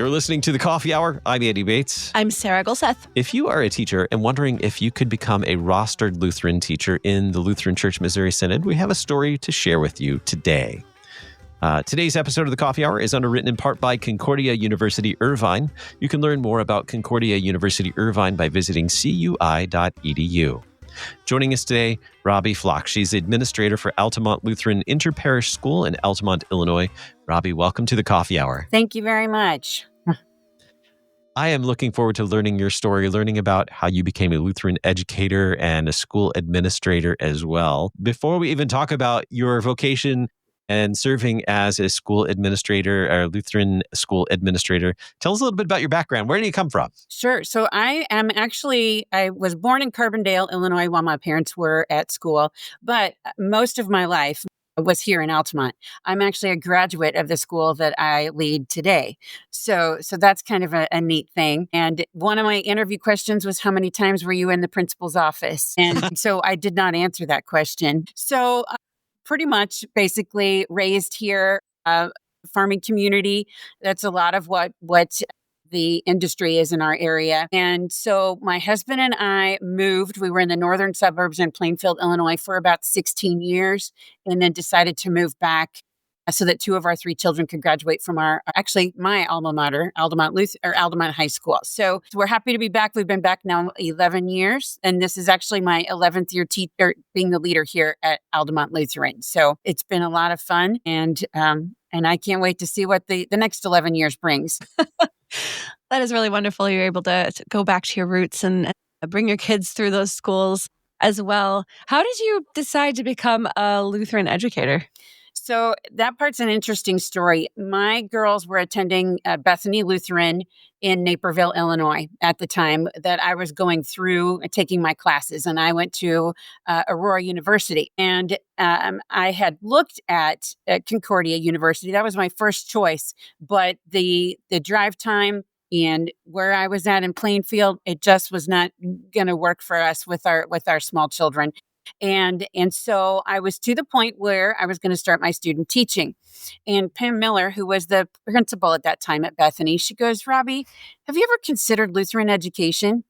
You're listening to The Coffee Hour. I'm Andy Bates. I'm Sarah Gulseth. If you are a teacher and wondering if you could become a rostered Lutheran teacher in the Lutheran Church Missouri Synod, we have a story to share with you today. Today's episode of The Coffee Hour is underwritten in part by Concordia University Irvine. You can learn more about Concordia University Irvine by visiting cui.edu. Joining us today, Robi Flach. She's administrator for Altamont Lutheran Interparish School in Altamont, Illinois. Robi, welcome to The Coffee Hour. Thank you very much. I am looking forward to learning your story, learning about how you became a Lutheran educator and a school administrator as well. Before we even talk about your vocation and serving as a school administrator or Lutheran school administrator, tell us a little bit about your background. Where do you come from? Sure. So I was born in Carbondale, Illinois, while my parents were at school, but most of my life was here in Altamont. I'm actually a graduate of the school that I lead today. So that's kind of a neat thing. And one of my interview questions was, how many times were you in the principal's office? And so I did not answer that question. So pretty much basically raised here, farming community. That's a lot of what the industry is in our area. And so my husband and I moved. We were in the northern suburbs in Plainfield, Illinois for about 16 years, and then decided to move back so that two of our three children could graduate from my alma mater, Altamont High School. So we're happy to be back. We've been back now 11 years, and this is actually my 11th year being the leader here at Altamont Lutheran. So it's been a lot of fun, and I can't wait to see what the next 11 years brings. That is really wonderful. You're able to go back to your roots and bring your kids through those schools as well. How did you decide to become a Lutheran educator? So that part's an interesting story. My girls were attending Bethany Lutheran in Naperville, Illinois at the time that I was going through taking my classes, and I went to Aurora University. And I had looked at Concordia University. That was my first choice, but the drive time and where I was at in Plainfield, it just was not going to work for us with our small children. And so I was to the point where I was going to start my student teaching. And Pam Miller, who was the principal at that time at Bethany, she goes, Robi, have you ever considered Lutheran education?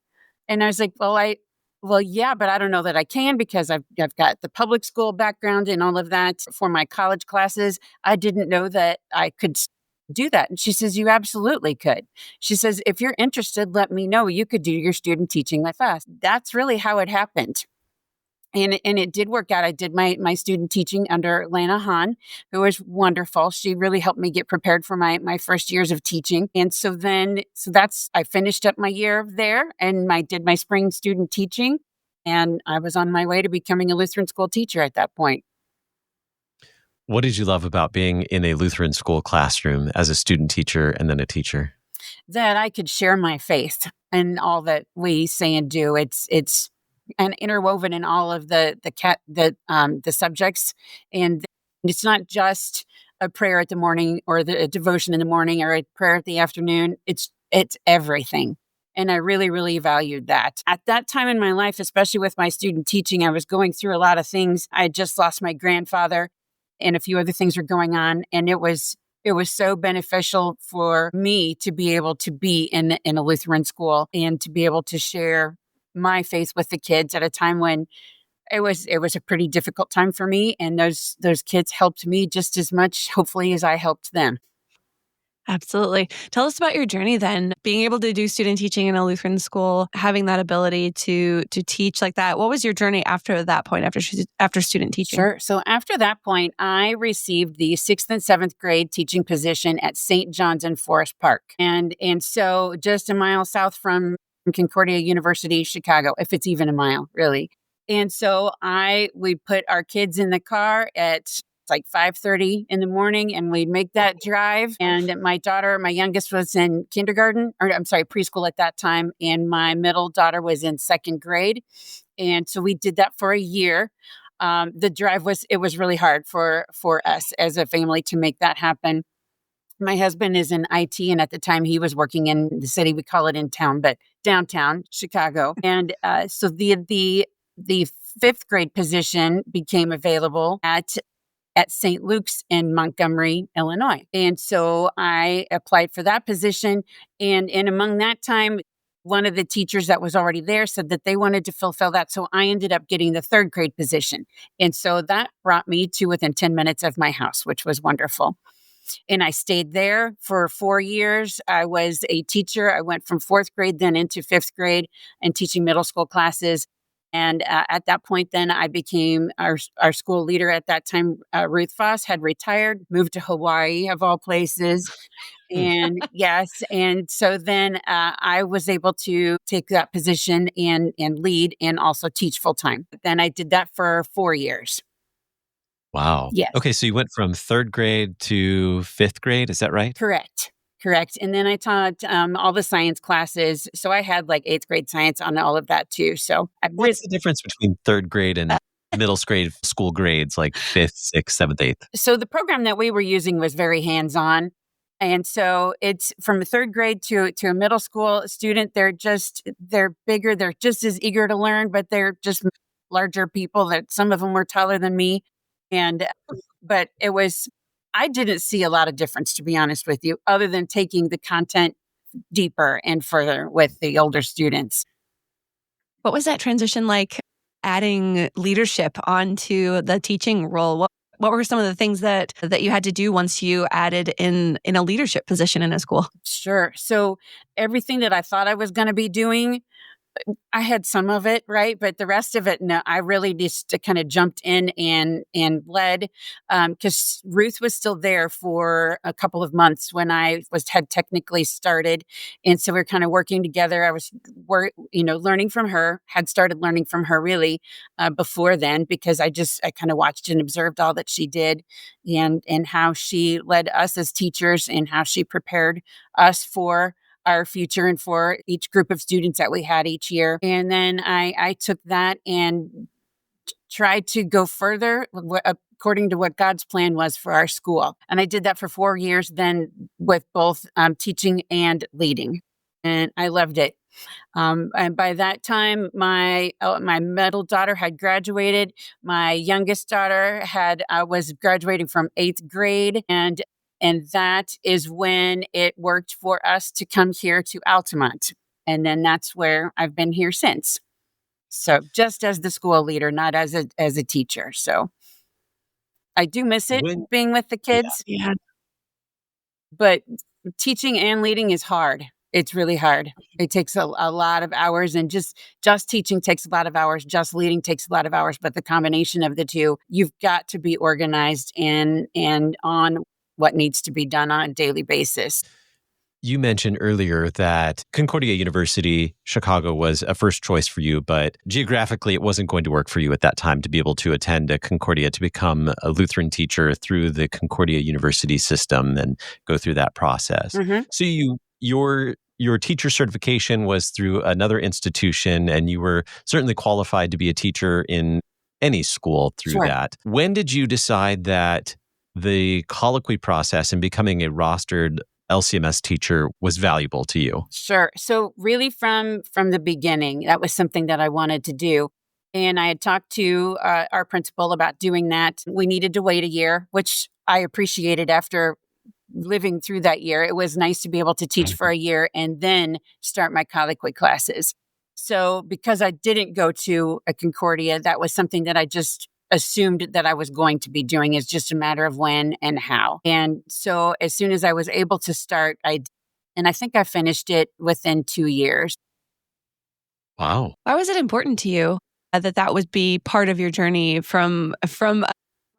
And I was like, well, yeah, but I don't know that I can because I've got the public school background and all of that for my college classes. I didn't know that I could do that. And she says, you absolutely could. She says, if you're interested, let me know. You could do your student teaching with us. That's really how it happened. And it did work out. I did my student teaching under Lana Hahn, who was wonderful. She really helped me get prepared for my first years of teaching. And so I finished up my year there and did my spring student teaching. And I was on my way to becoming a Lutheran school teacher at that point. What did you love about being in a Lutheran school classroom as a student teacher and then a teacher? That I could share my faith and all that we say and do. It's and interwoven in all of the subjects, and it's not just a prayer at the morning or a devotion in the morning or a prayer at the afternoon. It's everything, and I really, really valued that. At that time in my life, especially with my student teaching, I was going through a lot of things. I had just lost my grandfather, and a few other things were going on, and it was so beneficial for me to be able to be in a Lutheran school and to be able to share my faith with the kids at a time when it was a pretty difficult time for me. And those kids helped me just as much, hopefully, as I helped them. Absolutely. Tell us about your journey then, being able to do student teaching in a Lutheran school, having that ability to teach like that. What was your journey after that point, after student teaching? Sure. So after that point, I received the 6th and 7th grade teaching position at St. John's in Forest Park. And so just a mile south from Concordia University, Chicago, if it's even a mile, really. And so we put our kids in the car at like 5:30 in the morning, and we'd make that drive. And my youngest was in preschool at that time, and my middle daughter was in 2nd grade. And so we did that for a year. The drive was really hard for us as a family to make that happen. My husband is in IT, and at the time he was working in the city. We call it in town, but downtown Chicago. And so the 5th grade position became available at at St. Luke's in Montgomery, Illinois. And so I applied for that position. And among that time, one of the teachers that was already there said that they wanted to fulfill that. So I ended up getting the third grade position. And so that brought me to within 10 minutes of my house, which was wonderful. And I stayed there for 4 years. I was a teacher. I went from fourth grade then into fifth grade and teaching middle school classes. And at that point, then I became our school leader at that time. Ruth Voss had retired, moved to Hawaii, of all places. And yes, and so then I was able to take that position and lead and also teach full time. Then I did that for 4 years. Wow. Yes. Okay, so you went from third grade to fifth grade, is that right? Correct. And then I taught all the science classes. So I had like eighth grade science on all of that too. So What's the difference between third grade and middle grade school grades, like fifth, sixth, seventh, eighth? So the program that we were using was very hands-on. And so it's from a third grade to a middle school student. They're bigger. They're just as eager to learn, but they're just larger people. That some of them were taller than me. But I didn't see a lot of difference, to be honest with you, other than taking the content deeper and further with the older students. What was that transition like, adding leadership onto the teaching role? What were some of the things that you had to do once you added in a leadership position in a school? Sure. So everything that I thought I was going to be doing, I had some of it, right? But the rest of it, no, I really just kind of jumped in and led, because Ruth was still there for a couple of months when I had technically started. And so we we're kind of working together. I was, learning from her, had started learning from her really before then, because I kind of watched and observed all that she did and how she led us as teachers and how she prepared us for our future and for each group of students that we had each year. And then I took that and tried to go further according to what God's plan was for our school. And I did that for 4 years then with both teaching and leading. And I loved it. And by that time, my middle daughter had graduated. My youngest daughter was graduating from 8th grade. And that is when it worked for us to come here to Altamont. And then that's where I've been here since. So just as the school leader, not as a teacher. So I do miss it, being with the kids. Yeah. But teaching and leading is hard. It's really hard. It takes a lot of hours, and just teaching takes a lot of hours. Just leading takes a lot of hours. But the combination of the two, you've got to be organized and on what needs to be done on a daily basis. You mentioned earlier that Concordia University, Chicago, was a first choice for you, but geographically it wasn't going to work for you at that time to be able to attend a Concordia, to become a Lutheran teacher through the Concordia University system and go through that process. Mm-hmm. So your teacher certification was through another institution, and you were certainly qualified to be a teacher in any school through Sure. that. When did you decide that the colloquy process and becoming a rostered LCMS teacher was valuable to you? Sure. So really from the beginning, that was something that I wanted to do. And I had talked to our principal about doing that. We needed to wait a year, which I appreciated after living through that year. It was nice to be able to teach for a year and then start my colloquy classes. So because I didn't go to a Concordia, that was something that I just assumed that I was going to be doing. Is just a matter of when and how. And so as soon as I was able to start, I think I finished it within 2 years. Wow. Why was it important to you that would be part of your journey from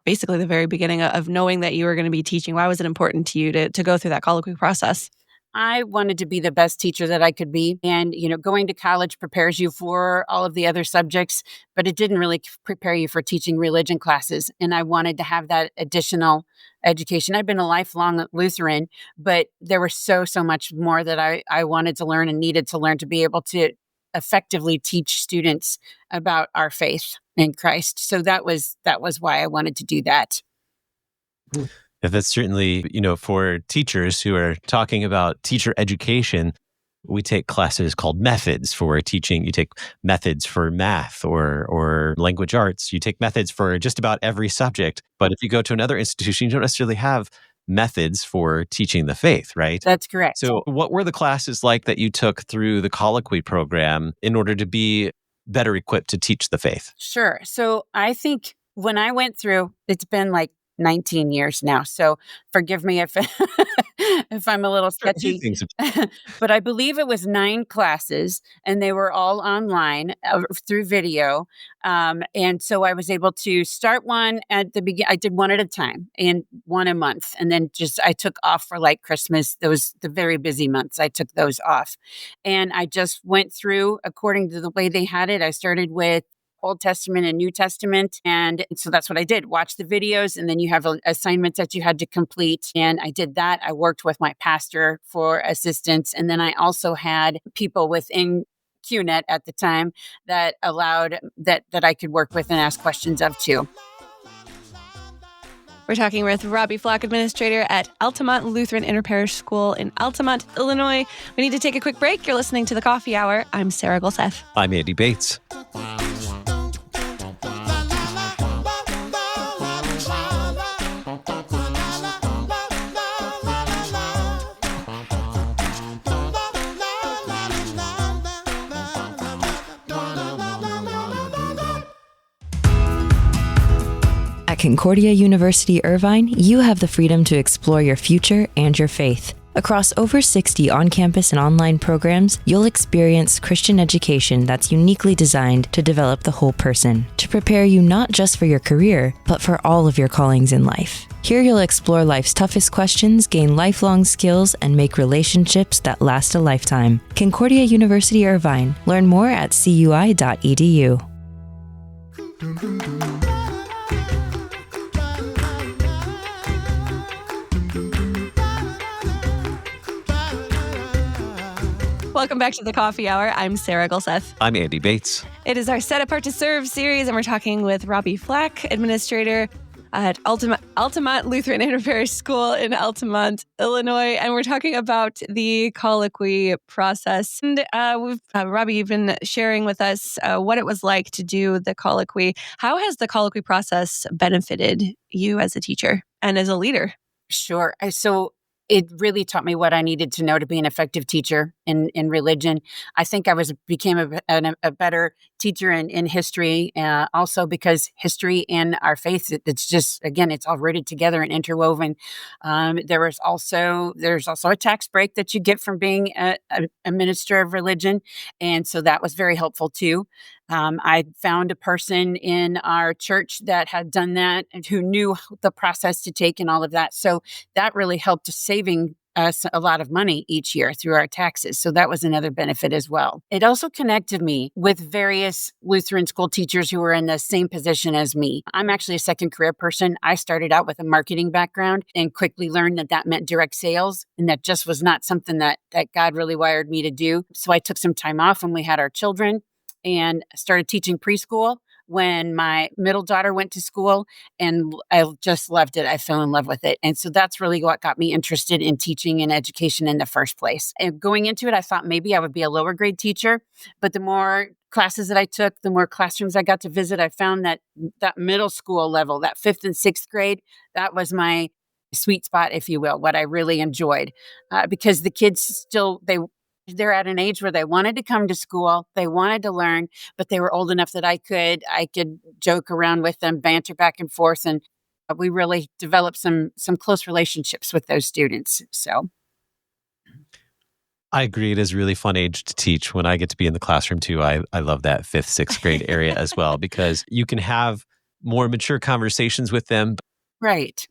basically the very beginning of knowing that you were going to be teaching? Why was it important to you to go through that colloquy process? I wanted to be the best teacher that I could be. And, going to college prepares you for all of the other subjects, but it didn't really prepare you for teaching religion classes. And I wanted to have that additional education. I've been a lifelong Lutheran, but there was so much more that I wanted to learn and needed to learn to be able to effectively teach students about our faith in Christ. So that was why I wanted to do that. Yeah, that's certainly, for teachers who are talking about teacher education, we take classes called methods for teaching. You take methods for math or language arts. You take methods for just about every subject. But if you go to another institution, you don't necessarily have methods for teaching the faith, right? That's correct. So what were the classes like that you took through the Colloquy program in order to be better equipped to teach the faith? Sure. So I think when I went through, it's been like 19 years now. So forgive me if if I'm a little sketchy. But I believe it was 9 classes, and they were all online through video. And so I was able to start one at the beginning. I did one at a time and one a month. And then I took off for like Christmas. Those, the very busy months, I took those off. And I just went through according to the way they had it. I started with Old Testament and New Testament. And so that's what I did. Watch the videos, and then you have assignments that you had to complete. And I did that. I worked with my pastor for assistance. And then I also had people within QNet at the time that allowed that I could work with and ask questions of too. We're talking with Robi Flach, administrator at Altamont Lutheran Interparish School in Altamont, Illinois. We need to take a quick break. You're listening to The Coffee Hour. I'm Sarah Gulseth. I'm Andy Bates. At Concordia University Irvine, you have the freedom to explore your future and your faith. Across over 60 on-campus and online programs, you'll experience Christian education that's uniquely designed to develop the whole person, to prepare you not just for your career, but for all of your callings in life. Here you'll explore life's toughest questions, gain lifelong skills, and make relationships that last a lifetime. Concordia University Irvine. Learn more at cui.edu. Welcome back to The Coffee Hour. I'm Sarah Gulseth. I'm Andy Bates. It is our Set Apart to Serve series, and we're talking with Robi Flach, administrator at Altamont Lutheran Interparish School in Altamont, Illinois. And we're talking about the colloquy process. And Robi, you've been sharing with us what it was like to do the colloquy. How has the colloquy process benefited you as a teacher and as a leader? Sure. So it really taught me what I needed to know to be an effective teacher in religion. I think I became a better teacher in history, also because history and our faith, it's just, again, it's all rooted together and interwoven. There's also a tax break that you get from being a minister of religion. And so that was very helpful too. I found a person in our church that had done that and who knew the process to take and all of that. So that really helped saving us a lot of money each year through our taxes. So that was another benefit as well. It also connected me with various Lutheran school teachers who were in the same position as me. I'm actually a second career person. I started out with a marketing background and quickly learned that meant direct sales. And that just was not something that God really wired me to do. So I took some time off when we had our children and started teaching preschool when my middle daughter went to school, and I just loved it. I fell in love with it. And so that's really what got me interested in teaching and education in the first place. And going into it, I thought maybe I would be a lower grade teacher, but the more classes that I took, the more classrooms I got to visit, I found that middle school level, that 5th and 6th grade, that was my sweet spot, if you will, what I really enjoyed, because the kids still, they're at an age where they wanted to come to school, they wanted to learn, but they were old enough that I could joke around with them, banter back and forth, and we really developed some close relationships with those students. So I agree. It is a really fun age to teach. When I get to be in the classroom too, I love that 5th, 6th grade area as well, because you can have more mature conversations with them. Right.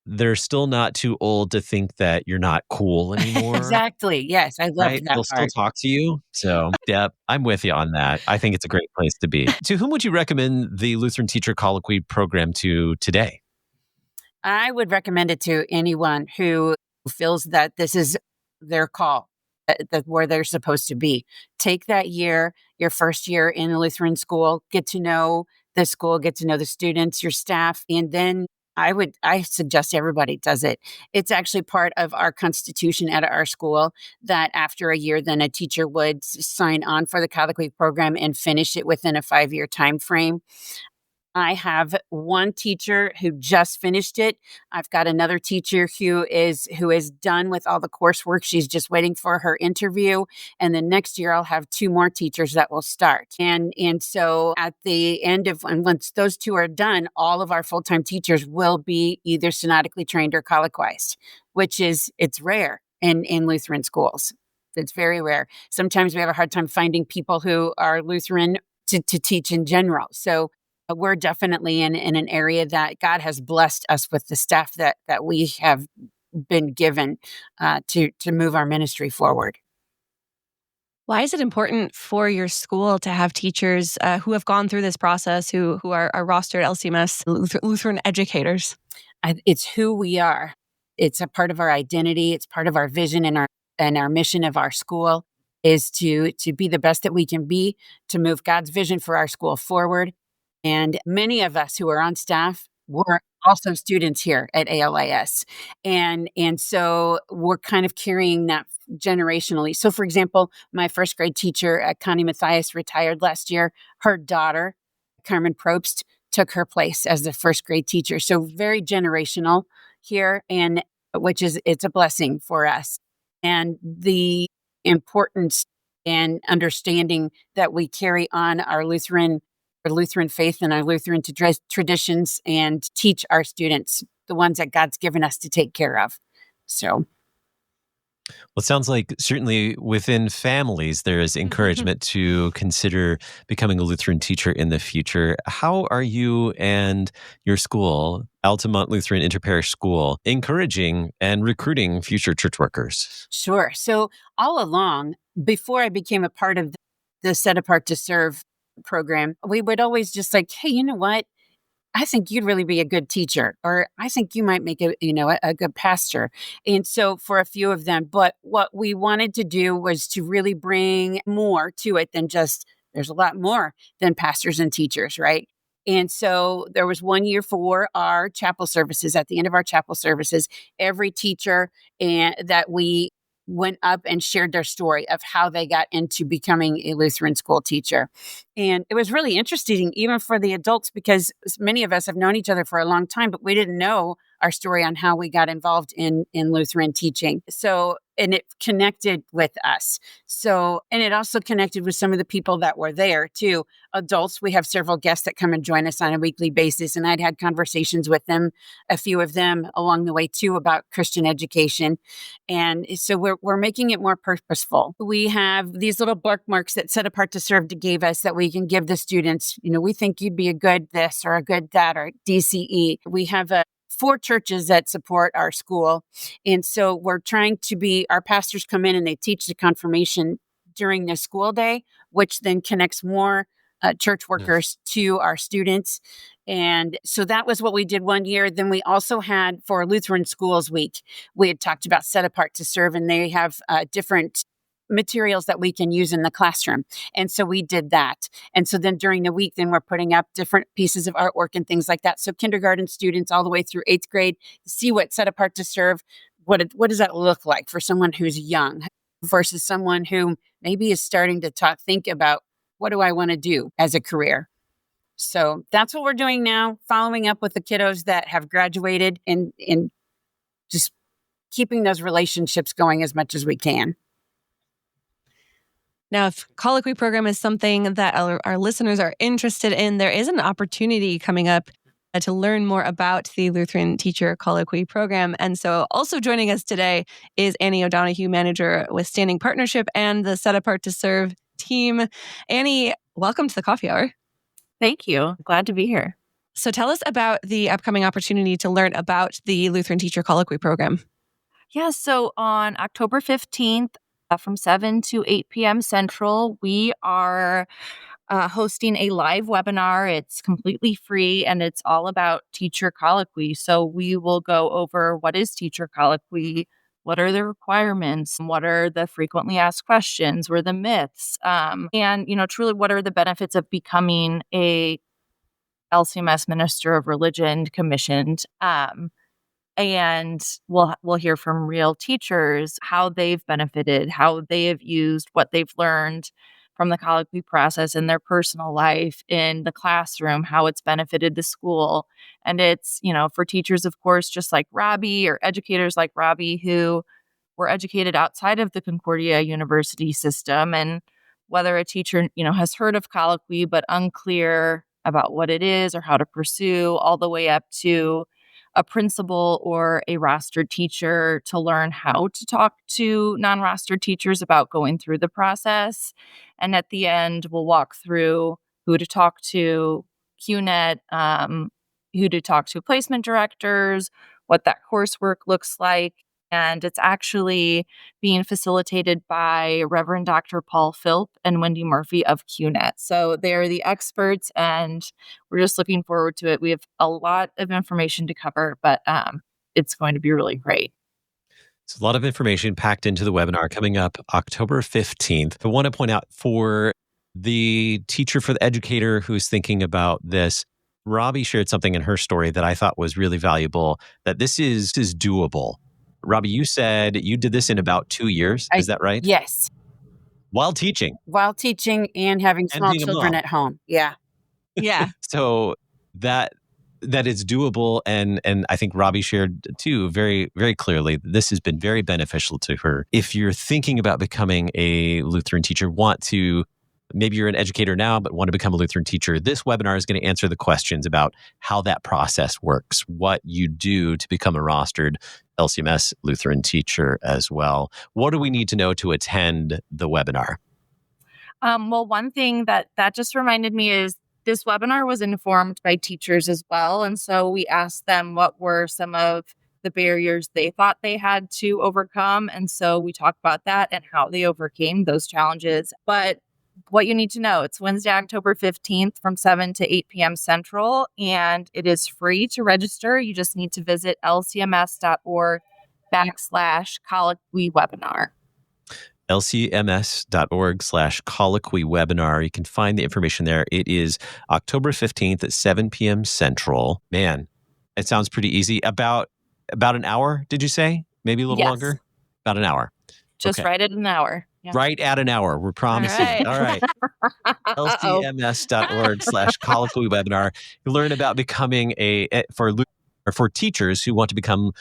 They're still not too old to think that you're not cool anymore. Exactly. Yes. I love Right? that They'll part. still talk to you. So, yeah, I'm with you on that. I think it's a great place to be. To whom would you recommend the Lutheran Teacher Colloquy program to today? I would recommend it to anyone who feels that this is their call, that where they're supposed to be. Take that year, your first year in a Lutheran school, get to know the school, get to know the students, your staff, and then I suggest everybody does it. It's actually part of our constitution at our school that after a year, then a teacher would sign on for the Colloquy program and finish it within a 5-year time frame. I have one teacher who just finished it. I've got another teacher who is done with all the coursework. She's just waiting for her interview. And then next year I'll have 2 more teachers that will start. And so at the end of, and once those 2 are done, all of our full-time teachers will be either synodically trained or colloquized, it's rare in Lutheran schools. It's very rare. Sometimes we have a hard time finding people who are Lutheran to teach in general. So we're definitely in an area that God has blessed us with the staff that we have been given to move our ministry forward. Why is it important for your school to have teachers who have gone through this process, who are rostered LCMS Lutheran educators? It's who we are. It's a part of our identity. It's part of our vision and our mission of our school is to be the best that we can be, to move God's vision for our school forward. And many of us who are on staff were also students here at ALIS. And so we're kind of carrying that generationally. So for example, my first grade teacher, Connie Matthias, retired last year. Her daughter, Carmen Probst, took her place as the first grade teacher. So very generational here, and it's a blessing for us. And the importance and understanding that we carry on our Lutheran faith and our Lutheran traditions and teach our students the ones that God's given us to take care of. So. Well, it sounds like certainly within families, there is encouragement to consider becoming a Lutheran teacher in the future. How are you and your school, Altamont Lutheran Interparish School, encouraging and recruiting future church workers? Sure. So all along, before I became a part of the Set Apart to Serve program, we would always just like, hey, you know what? I think you'd really be a good teacher, or I think you might make a good pastor. And so for a few of them, but what we wanted to do was to really bring more to it than just, there's a lot more than pastors and teachers, right? And so there was one year for our chapel services. At the end of our chapel services, every teacher that we went up and shared their story of how they got into becoming a Lutheran school teacher. And it was really interesting, even for the adults, because many of us have known each other for a long time, but we didn't know our story on how we got involved in Lutheran teaching. So, and it connected with us. So, and it also connected with some of the people that were there too. Adults, we have several guests that come and join us on a weekly basis. And I'd had conversations with them, a few of them along the way too, about Christian education. And so we're making it more purposeful. We have these little bookmarks that Set Apart to Serve gave us that we can give the students. We think you'd be a good this or a good that or DCE. We have 4 churches that support our school. And so we're trying to our pastors come in and they teach the confirmation during the school day, which then connects more church workers to our students. And so that was what we did one year. Then we also had for Lutheran Schools Week, we had talked about Set Apart to Serve, and they have different materials that we can use in the classroom. And so we did that. And so then during the week, then we're putting up different pieces of artwork and things like that. So kindergarten students all the way through 8th grade see what Set Apart to Serve, what does that look like for someone who's young versus someone who maybe is starting to think about, what do I want to do as a career? So that's what we're doing now, following up with the kiddos that have graduated and just keeping those relationships going as much as we can. Now, if Colloquy program is something that our listeners are interested in, there is an opportunity coming up to learn more about the Lutheran Teacher Colloquy program. And so also joining us today is Annie O'Donoghue, manager with Standing Partnership and the Set Apart to Serve team. Annie, welcome to the Coffee Hour. Thank you. Glad to be here. So tell us about the upcoming opportunity to learn about the Lutheran Teacher Colloquy program. Yeah, so on October 15th, from 7 to 8 p.m. Central, we are hosting a live webinar. It's completely free, and it's all about teacher colloquy. So we will go over what is teacher colloquy, what are the requirements, what are the frequently asked questions, what are the myths, and truly what are the benefits of becoming a LCMS Minister of Religion commissioned. And we'll hear from real teachers how they've benefited, how they have used what they've learned from the colloquy process in their personal life, in the classroom, how it's benefited the school. And it's, for teachers, of course, just like Robi, or educators like Robi, who were educated outside of the Concordia University system. And whether a teacher, has heard of colloquy but unclear about what it is or how to pursue, all the way up to a principal or a rostered teacher to learn how to talk to non-rostered teachers about going through the process. And at the end, we'll walk through who to talk to, QNet, who to talk to placement directors, what that coursework looks like. And it's actually being facilitated by Reverend Dr. Paul Philp and Wendy Murphy of QNet. So they're the experts, and we're just looking forward to it. We have a lot of information to cover, but it's going to be really great. It's a lot of information packed into the webinar coming up October 15th. I want to point out for the teacher, for the educator who's thinking about this, Robi shared something in her story that I thought was really valuable, that this is doable. Robi, you said you did this in about 2 years. Is that right? Yes. While teaching and having small children at home. Yeah. Yeah. So that it's doable. And I think Robi shared too, very, very clearly, this has been very beneficial to her. If you're thinking about becoming a Lutheran teacher, maybe you're an educator now, but want to become a Lutheran teacher, this webinar is going to answer the questions about how that process works, what you do to become a rostered LCMS Lutheran teacher as well. What do we need to know to attend the webinar? Well, one thing that just reminded me is this webinar was informed by teachers as well. And so we asked them what were some of the barriers they thought they had to overcome. And so we talked about that and how they overcame those challenges. But what you need to know, it's Wednesday, October 15th from 7 to 8 p.m. Central, and it is free to register. You just need to visit lcms.org/colloquy webinar. lcms.org/colloquy webinar. You can find the information there. It is October 15th at 7 p.m. Central. Man, it sounds pretty easy. About an hour, did you say? Maybe a little longer? About an hour. Just right at an hour. Yeah. Right at an hour. We're promising. All right. lcms.org/colloquy webinar. You learn about becoming for teachers who want to become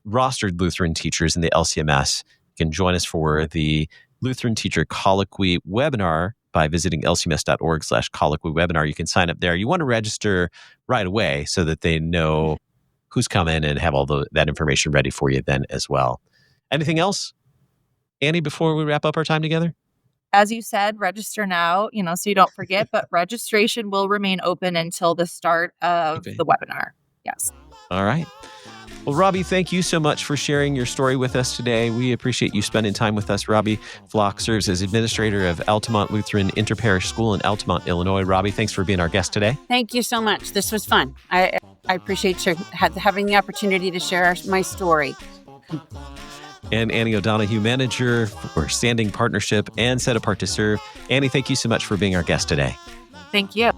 rostered Lutheran teachers in the LCMS. You can join us for the Lutheran Teacher Colloquy webinar by visiting lcms.org/colloquy webinar. You can sign up there. You want to register right away so that they know who's coming and have all that information ready for you then as well. Anything else, Annie, before we wrap up our time together? As you said, register now, so you don't forget, but registration will remain open until the start of the webinar. Yes. All right. Well, Robi, thank you so much for sharing your story with us today. We appreciate you spending time with us. Robi Flach serves as administrator of Altamont Lutheran Interparish School in Altamont, Illinois. Robi, thanks for being our guest today. Thank you so much. This was fun. I appreciate you having the opportunity to share my story. And Annie O'Donohue, manager for Standing Partnership and Set Apart to Serve. Annie, thank you so much for being our guest today. Thank you.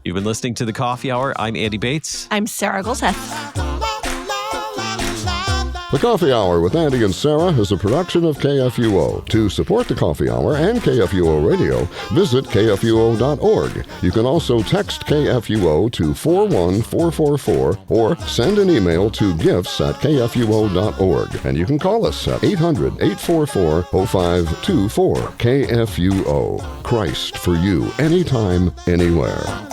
You've been listening to The Coffee Hour. I'm Andy Bates. I'm Sarah Golseth. The Coffee Hour with Andy and Sarah is a production of KFUO. To support the Coffee Hour and KFUO Radio, visit kfuo.org. You can also text KFUO to 41444 or send an email to gifts@kfuo.org. And you can call us at 800-844-0524. KFUO. Christ for you, anytime, anywhere.